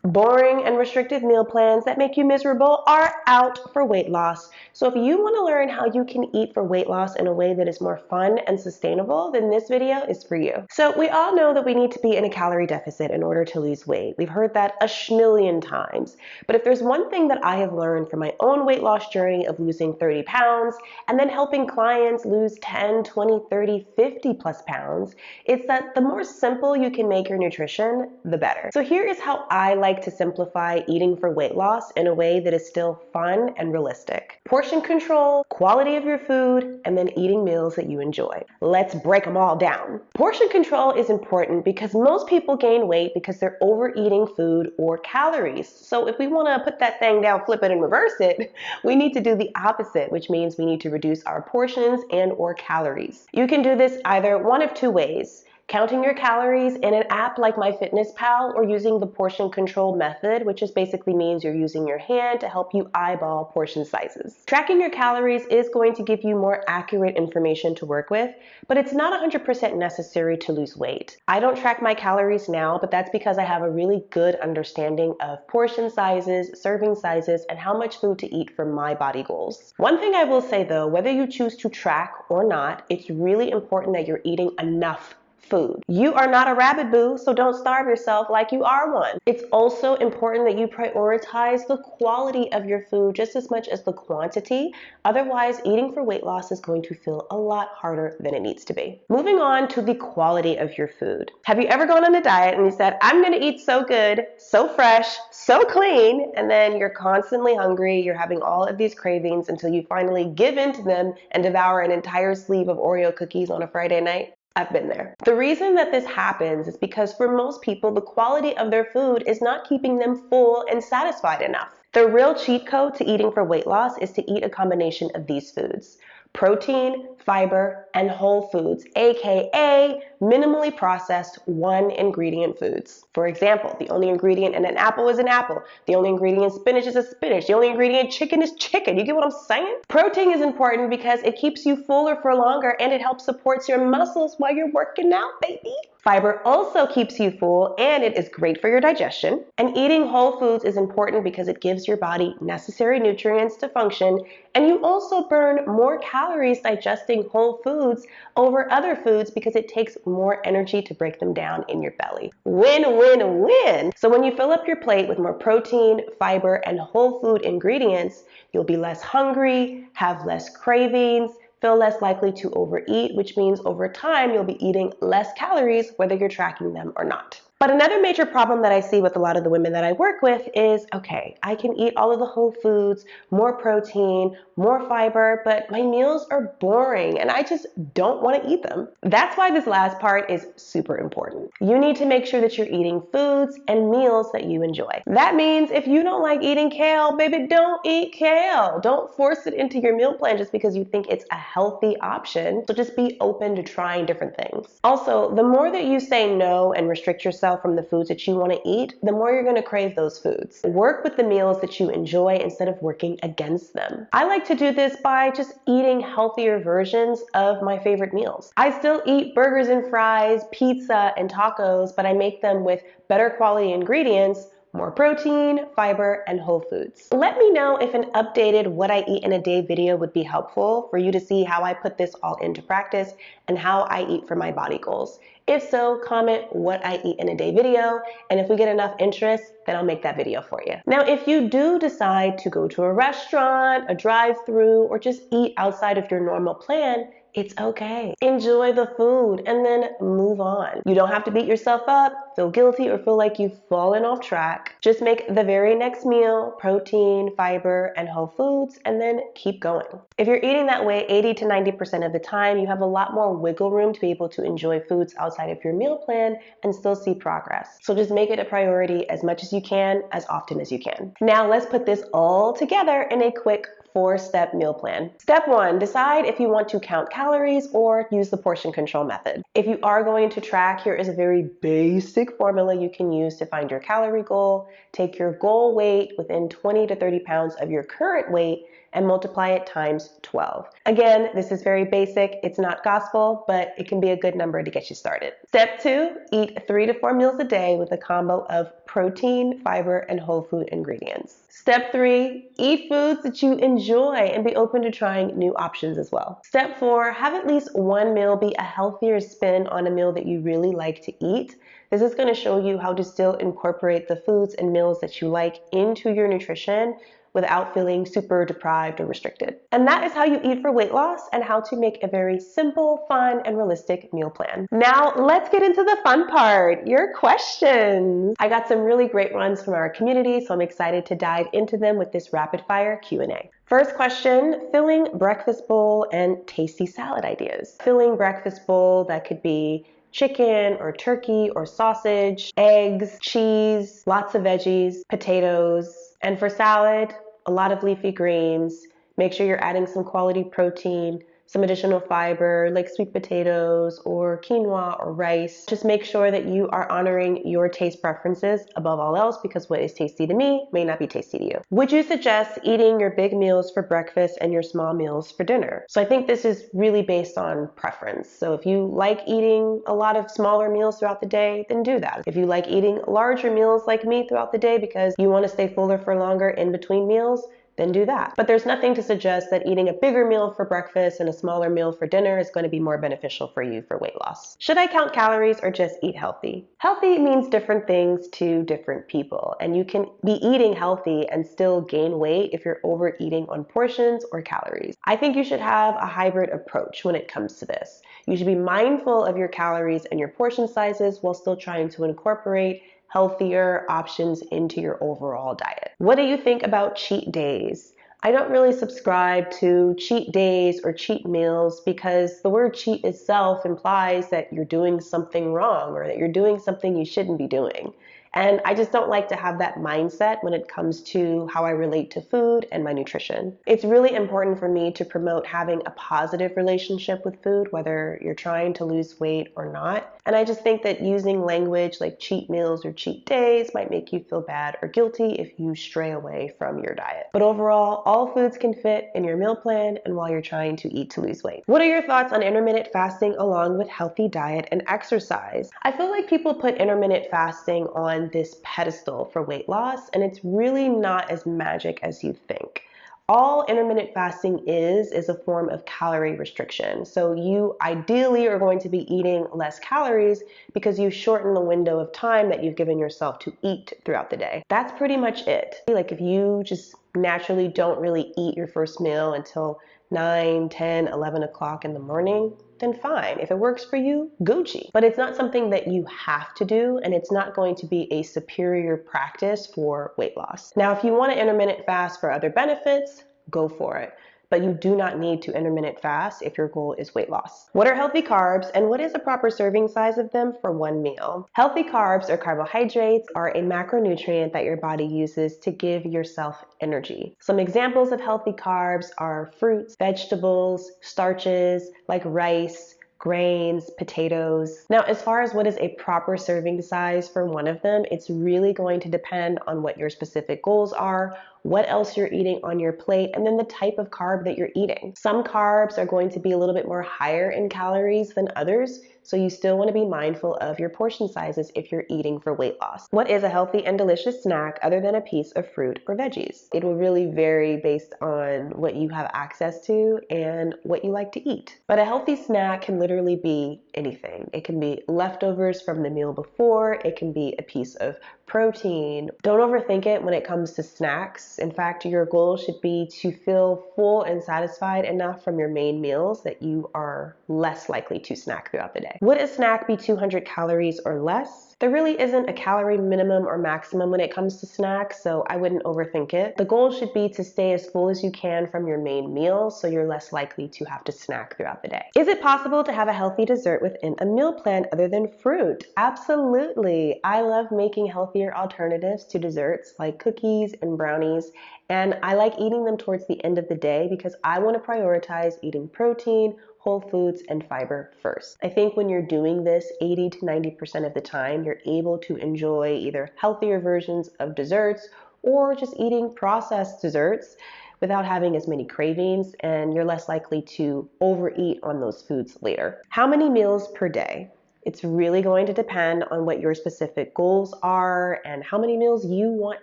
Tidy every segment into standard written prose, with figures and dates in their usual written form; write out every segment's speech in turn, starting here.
Boring and restrictive meal plans that make you miserable are out for weight loss. So if you want to learn how you can eat for weight loss in a way that is more fun and sustainable, then this video is for you. So we all know that we need to be in a calorie deficit in order to lose weight. We've heard that a schnillion times. But if there's one thing that I have learned from my own weight loss journey of losing 30 pounds and then helping clients lose 10, 20, 30, 50 plus pounds, it's that the more simple you can make your nutrition, the better. So here is how I like to simplify eating for weight loss in a way that is still fun and realistic. Portion control, quality of your food, and then eating meals that you enjoy. Let's break them all down. Portion control is important because most people gain weight because they're overeating food or calories. So if we want to put that thing down, flip it, and reverse it, we need to do the opposite, which means we need to reduce our portions and or calories. You can do this either one of two ways: counting your calories in an app like MyFitnessPal, or using the portion control method, which just basically means you're using your hand to help you eyeball portion sizes. Tracking your calories is going to give you more accurate information to work with, but it's not 100% necessary to lose weight. I don't track my calories now, but that's because I have a really good understanding of portion sizes, serving sizes, and how much food to eat for my body goals. One thing I will say though, whether you choose to track or not, it's really important that you're eating enough food. You are not a rabbit boo, so don't starve yourself like you are one. It's also important that you prioritize the quality of your food just as much as the quantity. Otherwise, eating for weight loss is going to feel a lot harder than it needs to be. Moving on to the quality of your food. Have you ever gone on a diet and you said, I'm gonna eat so good, so fresh, so clean, and then you're constantly hungry, you're having all of these cravings until you finally give in to them and devour an entire sleeve of Oreo cookies on a Friday night? I've been there. The reason that this happens is because for most people, the quality of their food is not keeping them full and satisfied enough. The real cheat code to eating for weight loss is to eat a combination of these foods: protein, fiber, and whole foods, aka minimally processed one ingredient foods. For example, the only ingredient in an apple is an apple. The only ingredient in spinach is a spinach. The only ingredient in chicken is chicken. You get what I'm saying? Protein is important because it keeps you fuller for longer and it helps support your muscles while you're working out, baby. Fiber also keeps you full and it is great for your digestion. And eating whole foods is important because it gives your body necessary nutrients to function, and you also burn more calories digesting whole foods over other foods because it takes more energy to break them down in your belly. Win, win, win! So when you fill up your plate with more protein, fiber, and whole food ingredients, you'll be less hungry, have less cravings, feel less likely to overeat, which means over time you'll be eating less calories whether you're tracking them or not. But another major problem that I see with a lot of the women that I work with is, okay, I can eat all of the whole foods, more protein, more fiber, but my meals are boring and I just don't want to eat them. That's why this last part is super important. You need to make sure that you're eating foods and meals that you enjoy. That means if you don't like eating kale, baby, don't eat kale. Don't force it into your meal plan just because you think it's a healthy option. So just be open to trying different things. Also, the more that you say no and restrict yourself from the foods that you want to eat, the more you're going to crave those foods. Work with the meals that you enjoy instead of working against them. I like to do this by just eating healthier versions of my favorite meals. I still eat burgers and fries, pizza, and tacos, but I make them with better quality ingredients, more protein, fiber, and whole foods. Let me know if an updated what I eat in a day video would be helpful for you to see how I put this all into practice and how I eat for my body goals. If so, comment what I eat in a day video, and if we get enough interest, then I'll make that video for you. Now, if you do decide to go to a restaurant, a drive-through, or just eat outside of your normal plan, it's okay. Enjoy the food and then move on. You don't have to beat yourself up, feel guilty, or feel like you've fallen off track. Just make the very next meal protein, fiber, and whole foods, and then keep going. If you're eating that way 80 to 90% of the time, you have a lot more wiggle room to be able to enjoy foods outside of your meal plan and still see progress. So just make it a priority as much as you can, as often as you can. Now let's put this all together in a quick 4-step meal plan. Step 1, decide if you want to count calories or use the portion control method. If you are going to track, here is a very basic formula you can use to find your calorie goal. Take your goal weight within 20 to 30 pounds of your current weight and multiply it times 12. Again, this is very basic. It's not gospel, but it can be a good number to get you started. Step 2, eat 3 to 4 meals a day with a combo of protein, fiber, and whole food ingredients. Step 3, eat foods that you enjoy and be open to trying new options as well. Step 4, have at least one meal be a healthier spin on a meal that you really like to eat. This is going to show you how to still incorporate the foods and meals that you like into your nutrition without feeling super deprived or restricted. And that is how you eat for weight loss and how to make a very simple, fun, and realistic meal plan. Now, let's get into the fun part, your questions. I got some really great ones from our community, so I'm excited to dive into them with this rapid fire Q&A. First question, filling breakfast bowl and tasty salad ideas. Filling breakfast bowl, that could be chicken or turkey or sausage, eggs, cheese, lots of veggies, potatoes. And for salad, a lot of leafy greens. Make sure you're adding some quality protein, some additional fiber like sweet potatoes or quinoa or rice. Just make sure that you are honoring your taste preferences above all else, because what is tasty to me may not be tasty to you. Would you suggest eating your big meals for breakfast and your small meals for dinner? So I think this is really based on preference. So if you like eating a lot of smaller meals throughout the day, then do that. If you like eating larger meals like me throughout the day because you want to stay fuller for longer in between meals, then do that. But there's nothing to suggest that eating a bigger meal for breakfast and a smaller meal for dinner is going to be more beneficial for you for weight loss. Should I count calories or just eat healthy? Healthy means different things to different people, and you can be eating healthy and still gain weight if you're overeating on portions or calories. I think you should have a hybrid approach when it comes to this. You should be mindful of your calories and your portion sizes while still trying to incorporate healthier options into your overall diet. What do you think about cheat days? I don't really subscribe to cheat days or cheat meals because the word cheat itself implies that you're doing something wrong or that you're doing something you shouldn't be doing. And I just don't like to have that mindset when it comes to how I relate to food and my nutrition. It's really important for me to promote having a positive relationship with food, whether you're trying to lose weight or not. And I just think that using language like cheat meals or cheat days might make you feel bad or guilty if you stray away from your diet. But overall, all foods can fit in your meal plan and while you're trying to eat to lose weight. What are your thoughts on intermittent fasting along with healthy diet and exercise? I feel like people put intermittent fasting on this pedestal for weight loss, and it's really not as magic as you think. All intermittent fasting is a form of calorie restriction. So you ideally are going to be eating less calories because you shorten the window of time that you've given yourself to eat throughout the day. That's pretty much it. Like if you just naturally don't really eat your first meal until 9, 10, 11 o'clock in the morning, then fine. If it works for you, Gucci. But it's not something that you have to do, and it's not going to be a superior practice for weight loss. Now, if you want to intermittent fast for other benefits, go for it. But you do not need to intermittent fast if your goal is weight loss. What are healthy carbs and what is a proper serving size of them for one meal? Healthy carbs or carbohydrates are a macronutrient that your body uses to give yourself energy. Some examples of healthy carbs are fruits, vegetables, starches like rice, grains, potatoes. Now, as far as what is a proper serving size for one of them, it's really going to depend on what your specific goals are, what else you're eating on your plate, and then the type of carb that you're eating. Some carbs are going to be a little bit more higher in calories than others, so you still want to be mindful of your portion sizes if you're eating for weight loss. What is a healthy and delicious snack other than a piece of fruit or veggies? It will really vary based on what you have access to and what you like to eat. But a healthy snack can literally be anything. It can be leftovers from the meal before, it can be a piece of protein. Don't overthink it when it comes to snacks. In fact, your goal should be to feel full and satisfied enough from your main meals that you are less likely to snack throughout the day. Would a snack be 200 calories or less? There really isn't a calorie minimum or maximum when it comes to snacks, so I wouldn't overthink it. The goal should be to stay as full as you can from your main meal so you're less likely to have to snack throughout the day. Is it possible to have a healthy dessert within a meal plan other than fruit? Absolutely. I love making healthier alternatives to desserts like cookies and brownies, and I like eating them towards the end of the day because I want to prioritize eating protein, whole foods, and fiber first. I think when you're doing this 80 to 90% of the time, you're able to enjoy either healthier versions of desserts or just eating processed desserts without having as many cravings, and you're less likely to overeat on those foods later. How many meals per day? It's really going to depend on what your specific goals are and how many meals you want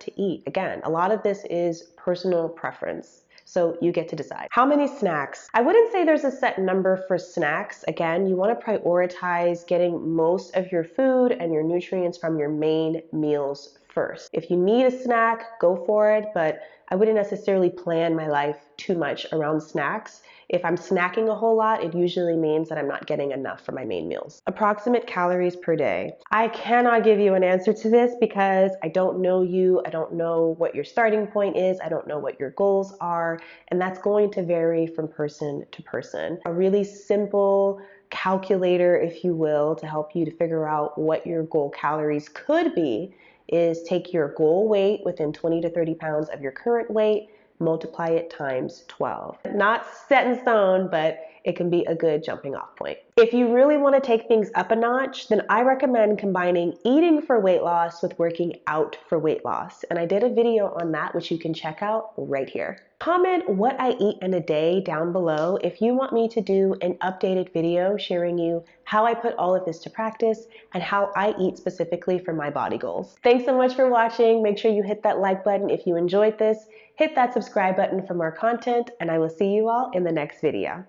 to eat. Again, a lot of this is personal preference. So you get to decide. How many snacks? I wouldn't say there's a set number for snacks. Again, you want to prioritize getting most of your food and your nutrients from your main meals first. If you need a snack, go for it, but I wouldn't necessarily plan my life too much around snacks. If I'm snacking a whole lot, it usually means that I'm not getting enough for my main meals. Approximate calories per day. I cannot give you an answer to this because I don't know you. I don't know what your starting point is. I don't know what your goals are. And that's going to vary from person to person. A really simple calculator, if you will, to help you to figure out what your goal calories could be is take your goal weight within 20 to 30 pounds of your current weight, multiply it times 12. Not set in stone, but it can be a good jumping off point. If you really want to take things up a notch, then I recommend combining eating for weight loss with working out for weight loss. And I did a video on that, which you can check out right here. Comment what I eat in a day down below if you want me to do an updated video sharing you how I put all of this to practice and how I eat specifically for my body goals. Thanks so much for watching. Make sure you hit that like button if you enjoyed this. Hit that subscribe button for more content, and I will see you all in the next video.